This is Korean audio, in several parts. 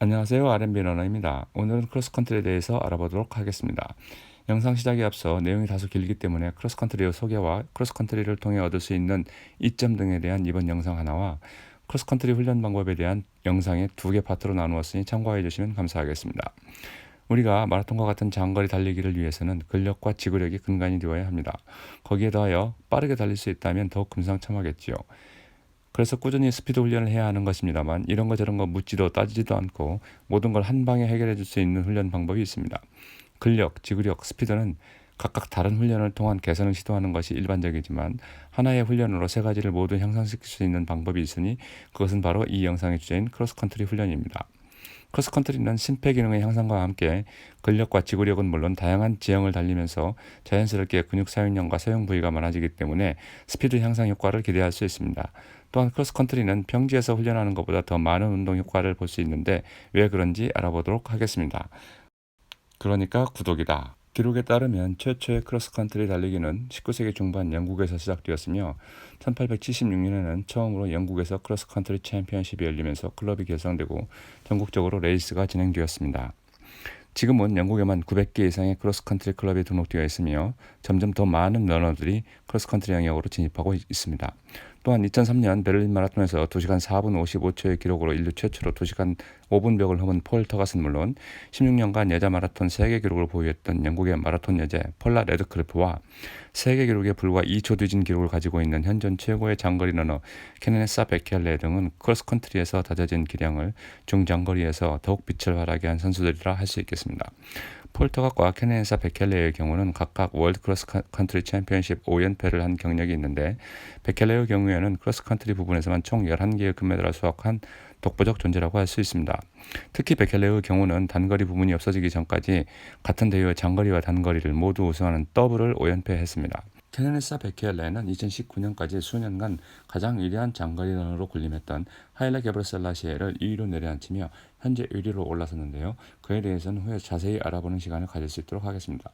안녕하세요. R&B 러너입니다. 오늘은 크로스컨트리에 대해서 알아보도록 하겠습니다. 영상 시작에 앞서 내용이 다소 길기 때문에 크로스컨트리의 소개와 크로스컨트리를 통해 얻을 수 있는 이점 등에 대한 이번 영상 하나와 크로스컨트리 훈련 방법에 대한 영상의 두 개 파트로 나누었으니 참고해 주시면 감사하겠습니다. 우리가 마라톤과 같은 장거리 달리기를 위해서는 근력과 지구력이 근간이 되어야 합니다. 거기에 더하여 빠르게 달릴 수 있다면 더욱 금상첨화겠지요. 그래서 꾸준히 스피드 훈련을 해야 하는 것입니다만 이런 거 저런 거 묻지도 따지지도 않고 모든 걸 한 방에 해결해 줄 수 있는 훈련 방법이 있습니다. 근력, 지구력, 스피드는 각각 다른 훈련을 통한 개선을 시도하는 것이 일반적이지만 하나의 훈련으로 세 가지를 모두 향상시킬 수 있는 방법이 있으니 그것은 바로 이 영상의 주제인 크로스컨트리 훈련입니다. 크로스컨트리는 심폐기능의 향상과 함께 근력과 지구력은 물론 다양한 지형을 달리면서 자연스럽게 근육 사용량과 사용 부위가 많아지기 때문에 스피드 향상 효과를 기대할 수 있습니다. 또한 크로스컨트리는 평지에서 훈련하는 것보다 더 많은 운동 효과를 볼 수 있는데 왜 그런지 알아보도록 하겠습니다. 그러니까 구독이다. 기록에 따르면 최초의 크로스컨트리 달리기는 19세기 중반 영국에서 시작되었으며 1876년에는 처음으로 영국에서 크로스컨트리 챔피언십이 열리면서 클럽이 결성되고 전국적으로 레이스가 진행되었습니다. 지금은 영국에만 900개 이상의 크로스컨트리 클럽이 등록되어 있으며 점점 더 많은 러너들이 크로스컨트리 영역으로 진입하고 있습니다. 또한 2003년 베를린 마라톤에서 2시간 4분 55초의 기록으로 인류 최초로 2시간 5분 벽을 넘은 폴 터가스는 물론 16년간 여자 마라톤 세계 기록을 보유했던 영국의 마라톤 여제 폴라 레드클리프와 세계 기록에 불과 2초 뒤진 기록을 가지고 있는 현존 최고의 장거리 러너 케네사 베켈레 등은 크로스컨트리에서 다져진 기량을 중장거리에서 더욱 빛을 발하게 한 선수들이라 할 수 있겠습니다. 폴 터각과 케네사 베켈레의 경우는 각각 월드 크로스 컨트리 챔피언십 5연패를 한 경력이 있는데 베켈레의 경우에는 크로스 컨트리 부분에서만 총 11개의 금메달을 수확한 독보적 존재라고 할 수 있습니다. 특히 베켈레의 경우는 단거리 부분이 없어지기 전까지 같은 대회의 장거리와 단거리를 모두 우승하는 더블을 5연패했습니다. 케네사 베켈레는 2019년까지 수년간 가장 위대한 장거리 러너로 군림했던 하일레 게브르셀라시에를 2위로 내려앉히며 현재 1위로 올라섰는데요. 그에 대해서는 후에 자세히 알아보는 시간을 가질 수 있도록 하겠습니다.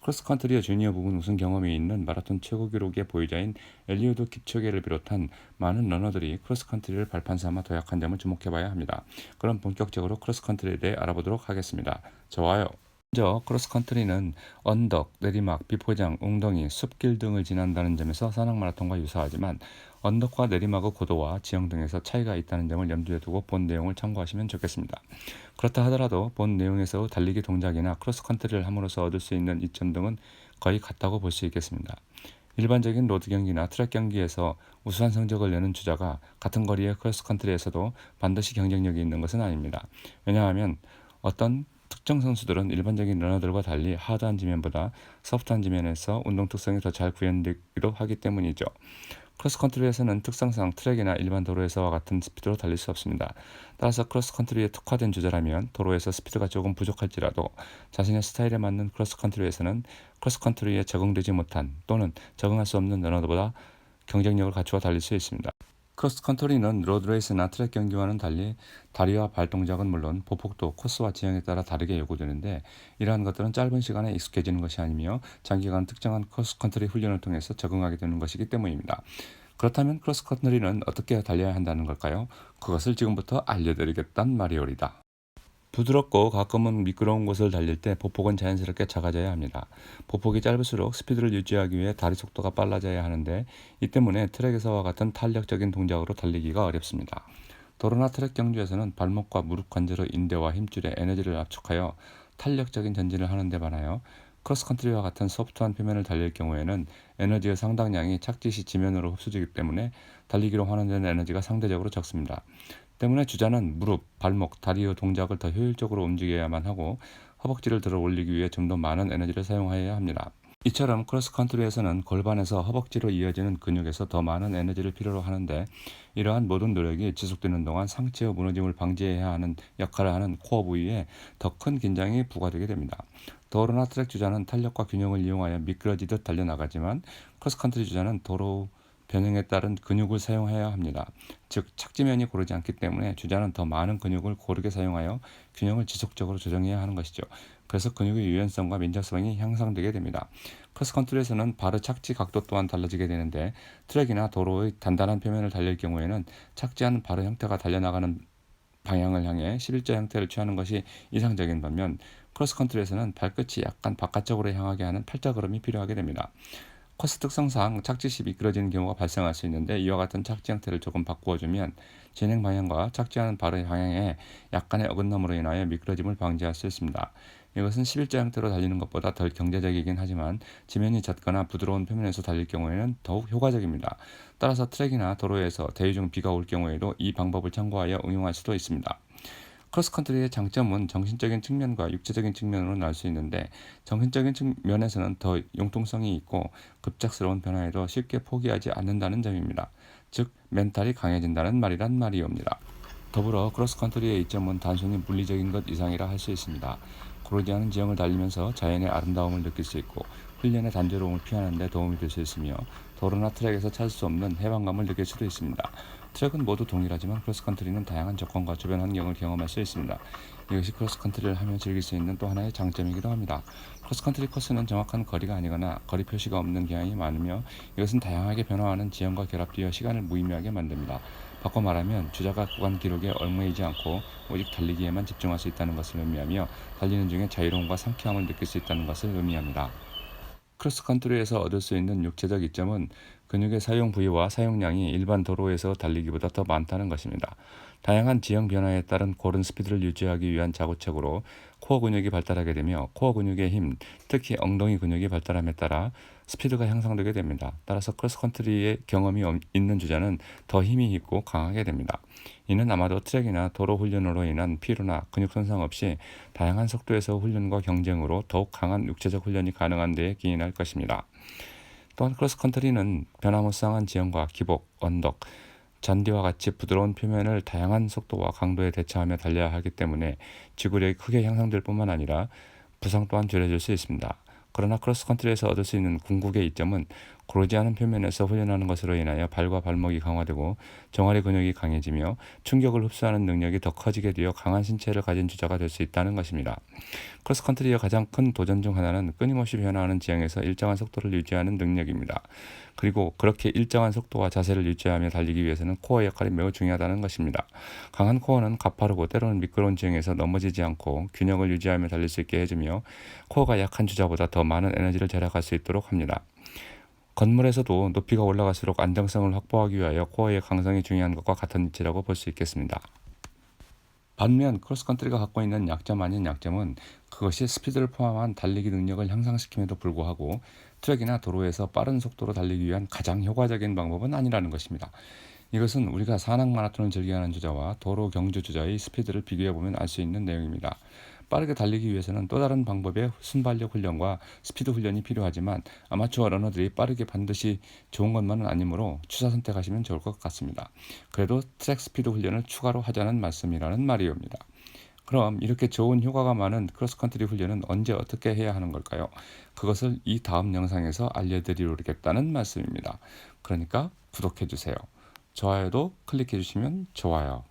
크로스컨트리의 주니어 부분 우승 경험이 있는 마라톤 최고 기록의 보유자인 엘리우드 킵초게를 비롯한 많은 러너들이 크로스컨트리를 발판 삼아 도약한 점을 주목해봐야 합니다. 그럼 본격적으로 크로스컨트리에 대해 알아보도록 하겠습니다. 좋아요. 먼저 크로스컨트리는 언덕, 내리막, 비포장, 웅덩이, 숲길 등을 지난다는 점에서 산악 마라톤과 유사하지만 언덕과 내리막의 고도와 지형 등에서 차이가 있다는 점을 염두에 두고 본 내용을 참고하시면 좋겠습니다. 그렇다 하더라도 본 내용에서 달리기 동작이나 크로스컨트리를 함으로써 얻을 수 있는 이점 등은 거의 같다고 볼 수 있겠습니다. 일반적인 로드 경기나 트랙 경기에서 우수한 성적을 내는 주자가 같은 거리의 크로스컨트리에서도 반드시 경쟁력이 있는 것은 아닙니다. 왜냐하면 어떤 특정 선수들은 일반적인 러너들과 달리 하드한 지면보다 소프트한 지면에서 운동 특성이 더 잘 구현되기도 하기 때문이죠. 크로스컨트리에서는 특성상 트랙이나 일반 도로에서와 같은 스피드로 달릴 수 없습니다. 따라서 크로스컨트리에 특화된 주자라면 도로에서 스피드가 조금 부족할지라도 자신의 스타일에 맞는 크로스컨트리에서는 크로스컨트리에 적응되지 못한 또는 적응할 수 없는 러너보다 경쟁력을 갖추어 달릴 수 있습니다. 크로스컨트리는 로드레이스나 트랙 경기와는 달리 다리와 발 동작은 물론 보폭도 코스와 지형에 따라 다르게 요구되는데 이러한 것들은 짧은 시간에 익숙해지는 것이 아니며 장기간 특정한 크로스컨트리 훈련을 통해서 적응하게 되는 것이기 때문입니다. 그렇다면 크로스컨트리는 어떻게 달려야 한다는 걸까요? 그것을 지금부터 알려드리겠단 말이오리다. 부드럽고 가끔은 미끄러운 곳을 달릴 때 보폭은 자연스럽게 작아져야 합니다. 보폭이 짧을수록 스피드를 유지하기 위해 다리 속도가 빨라져야 하는데 이 때문에 트랙에서와 같은 탄력적인 동작으로 달리기가 어렵습니다. 도로나 트랙 경주에서는 발목과 무릎 관절의 인대와 힘줄에 에너지를 압축하여 탄력적인 전진을 하는 데 반하여 크로스컨트리와 같은 소프트한 표면을 달릴 경우에는 에너지의 상당량이 착지 시 지면으로 흡수되기 때문에 달리기로 환원되는 에너지가 상대적으로 적습니다. 때문에 주자는 무릎, 발목, 다리의 동작을 더 효율적으로 움직여야만 하고 허벅지를 들어 올리기 위해 좀 더 많은 에너지를 사용하여야 합니다. 이처럼 크로스컨트리에서는 골반에서 허벅지로 이어지는 근육에서 더 많은 에너지를 필요로 하는데 이러한 모든 노력이 지속되는 동안 상체의 무너짐을 방지해야 하는 역할을 하는 코어 부위에 더 큰 긴장이 부과되게 됩니다. 도로나 트랙 주자는 탄력과 균형을 이용하여 미끄러지듯 달려나가지만 크로스컨트리 주자는 도로 변형에 따른 근육을 사용해야 합니다. 즉 착지면이 고르지 않기 때문에 주자는 더 많은 근육을 고르게 사용하여 균형을 지속적으로 조정해야 하는 것이죠. 그래서 근육의 유연성과 민첩성이 향상되게 됩니다. 크로스컨트리에서는 발의 착지 각도 또한 달라지게 되는데 트랙이나 도로의 단단한 표면을 달릴 경우에는 착지한 발의 형태가 달려나가는 방향을 향해 11자 형태를 취하는 것이 이상적인 반면 크로스컨트리에서는 발끝이 약간 바깥쪽으로 향하게 하는 팔자 걸음이 필요하게 됩니다. 코스 특성상 착지시 미끄러지는 경우가 발생할 수 있는데 이와 같은 착지 형태를 조금 바꾸어주면 진행 방향과 착지하는 발의 방향에 약간의 어긋남으로 인하여 미끄러짐을 방지할 수 있습니다. 이것은 11자 형태로 달리는 것보다 덜 경제적이긴 하지만 지면이 젖거나 부드러운 표면에서 달릴 경우에는 더욱 효과적입니다. 따라서 트랙이나 도로에서 대유중 비가 올 경우에도 이 방법을 참고하여 응용할 수도 있습니다. 크로스컨트리의 장점은 정신적인 측면과 육체적인 측면으로 날 수 있는데 정신적인 측면에서는 더 융통성이 있고 급작스러운 변화에도 쉽게 포기하지 않는다는 점입니다. 즉 멘탈이 강해진다는 말이란 말이옵니다. 더불어 크로스컨트리의 이점은 단순히 물리적인 것 이상이라 할 수 있습니다. 고르지 않은 지형을 달리면서 자연의 아름다움을 느낄 수 있고 훈련의 단조로움을 피하는 데 도움이 될 수 있으며 도로나 트랙에서 찾을 수 없는 해방감을 느낄 수도 있습니다. 트랙은 모두 동일하지만 크로스컨트리는 다양한 조건과 주변 환경을 경험할 수 있습니다. 이것이 크로스컨트리를 하며 즐길 수 있는 또 하나의 장점이기도 합니다. 크로스컨트리 코스는 정확한 거리가 아니거나 거리 표시가 없는 경향이 많으며 이것은 다양하게 변화하는 지형과 결합되어 시간을 무의미하게 만듭니다. 바꿔 말하면 주자가 구간 기록에 얽매이지 않고 오직 달리기에만 집중할 수 있다는 것을 의미하며 달리는 중에 자유로움과 상쾌함을 느낄 수 있다는 것을 의미합니다. 크로스컨트리에서 얻을 수 있는 육체적 이점은 근육의 사용 부위와 사용량이 일반 도로에서 달리기보다 더 많다는 것입니다. 다양한 지형 변화에 따른 고른 스피드를 유지하기 위한 자구책으로 코어 근육이 발달하게 되며 코어 근육의 힘, 특히 엉덩이 근육이 발달함에 따라 스피드가 향상되게 됩니다. 따라서 크로스컨트리의 경험이 있는 주자는 더 힘이 있고 강하게 됩니다. 이는 아마도 트랙이나 도로 훈련으로 인한 피로나 근육 손상 없이 다양한 속도에서 훈련과 경쟁으로 더욱 강한 육체적 훈련이 가능한 데에 기인할 것입니다. 또한 크로스컨트리는 변화무쌍한 지형과 기복, 언덕, 잔디와 같이 부드러운 표면을 다양한 속도와 강도에 대처하며 달려야 하기 때문에 지구력이 크게 향상될 뿐만 아니라 부상 또한 줄여줄 수 있습니다. 그러나 크로스컨트리에서 얻을 수 있는 궁극의 이점은 고르지 않은 표면에서 훈련하는 것으로 인하여 발과 발목이 강화되고 종아리 근육이 강해지며 충격을 흡수하는 능력이 더 커지게 되어 강한 신체를 가진 주자가 될 수 있다는 것입니다. 크로스컨트리의 가장 큰 도전 중 하나는 끊임없이 변화하는 지형에서 일정한 속도를 유지하는 능력입니다. 그리고 그렇게 일정한 속도와 자세를 유지하며 달리기 위해서는 코어 역할이 매우 중요하다는 것입니다. 강한 코어는 가파르고 때로는 미끄러운 지형에서 넘어지지 않고 균형을 유지하며 달릴 수 있게 해주며 코어가 약한 주자보다 더 많은 에너지를 절약할 수 있도록 합니다. 건물에서도 높이가 올라갈수록 안정성을 확보하기 위하여 코어의 강성이 중요한 것과 같은 이치라고 볼 수 있겠습니다. 반면 크로스컨트리가 갖고 있는 약점 아닌 약점은 그것이 스피드를 포함한 달리기 능력을 향상시킴에도 불구하고 트랙이나 도로에서 빠른 속도로 달리기 위한 가장 효과적인 방법은 아니라는 것입니다. 이것은 우리가 산악 마라톤을 즐겨하는 주자와 도로 경주 주자의 스피드를 비교해보면 알 수 있는 내용입니다. 빠르게 달리기 위해서는 또 다른 방법의 순발력 훈련과 스피드 훈련이 필요하지만 아마추어 러너들이 빠르게 반드시 좋은 것만은 아니므로 취사 선택하시면 좋을 것 같습니다. 그래도 트랙 스피드 훈련을 추가로 하자는 말씀이라는 말이옵니다. 그럼 이렇게 좋은 효과가 많은 크로스컨트리 훈련은 언제 어떻게 해야 하는 걸까요? 그것을 이 다음 영상에서 알려드리겠다는 말씀입니다. 그러니까 구독해주세요. 좋아요도 클릭해주시면 좋아요.